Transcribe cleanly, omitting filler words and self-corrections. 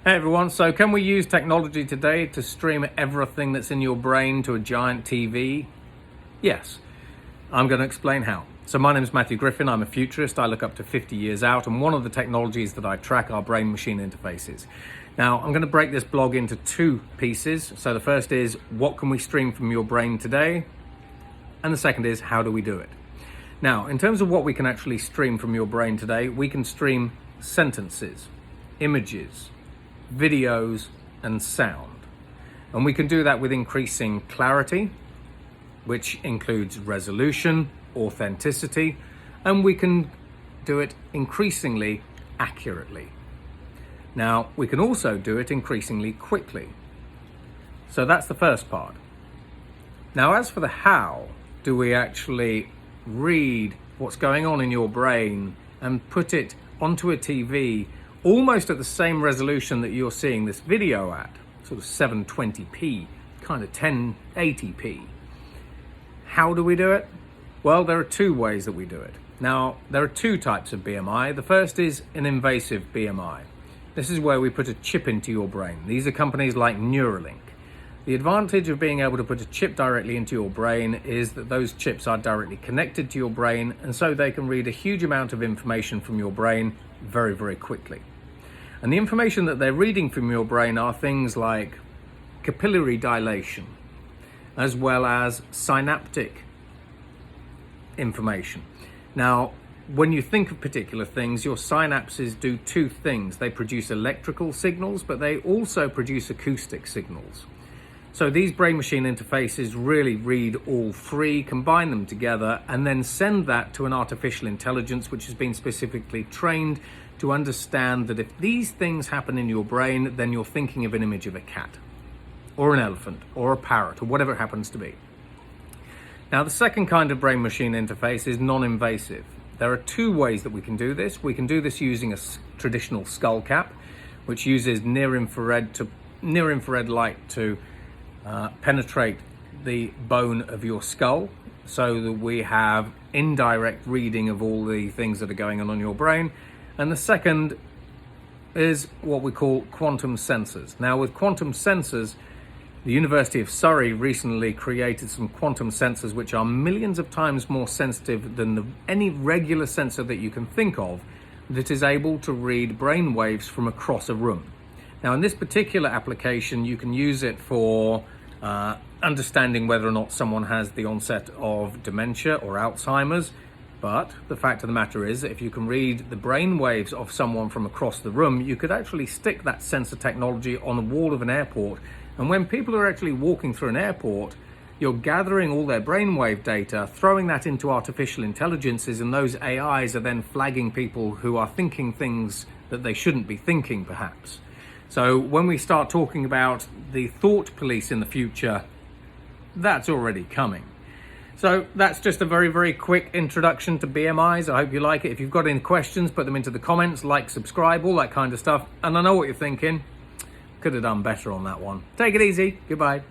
Hey everyone, so can we use technology today to stream everything that's in your brain to a giant TV? Yes, I'm going to explain how. So my name is Matthew Griffin, I'm a futurist, I look up to 50 years out, and one of the technologies that I track are brain-machine interfaces. Now, I'm going to break this blog into two pieces. So the first is, what can we stream from your brain today? And the second is, how do we do it? Now, in terms of what we can actually stream from your brain today, we can stream sentences, images, videos and sound, and we can do that with increasing clarity, which includes resolution, authenticity, and we can do it increasingly accurately. Now, we can also do it increasingly quickly. So that's the first part. Now, as for the how do we actually read what's going on in your brain and put it onto a TV almost at the same resolution that you're seeing this video at, sort of 720p, kind of 1080p. How do we do it? Well, there are two ways that we do it. Now, there are two types of BMI. The first is an invasive BMI. This is where we put a chip into your brain. These are companies like Neuralink. The advantage of being able to put a chip directly into your brain is that those chips are directly connected to your brain, and so they can read a huge amount of information from your brain very, very quickly. And the information that they're reading from your brain are things like capillary dilation, as well as synaptic information. Now, when you think of particular things, your synapses do two things. They produce electrical signals, but they also produce acoustic signals. So these brain-machine interfaces really read all three, combine them together, and then send that to an artificial intelligence which has been specifically trained to understand that if these things happen in your brain, then you're thinking of an image of a cat, or an elephant, or a parrot, or whatever it happens to be. Now, the second kind of brain-machine interface is non-invasive. There are two ways that we can do this. We can do this using a traditional skull cap, which uses near-infrared light to penetrate the bone of your skull, so that we have indirect reading of all the things that are going on in your brain. And the second is what we call quantum sensors. Now, with quantum sensors, the University of Surrey recently created some quantum sensors which are millions of times more sensitive than any regular sensor that you can think of, that is able to read brain waves from across a room. Now, in this particular application, you can use it for understanding whether or not someone has the onset of dementia or Alzheimer's. But the fact of the matter is that if you can read the brain waves of someone from across the room, you could actually stick that sensor technology on the wall of an airport. And when people are actually walking through an airport, you're gathering all their brainwave data, throwing that into artificial intelligences, and those AIs are then flagging people who are thinking things that they shouldn't be thinking, perhaps. So when we start talking about the thought police in the future, that's already coming. So that's just a very, very quick introduction to BMIs. I hope you like it. If you've got any questions, put them into the comments, like, subscribe, all that kind of stuff. And I know what you're thinking. Could have done better on that one. Take it easy. Goodbye.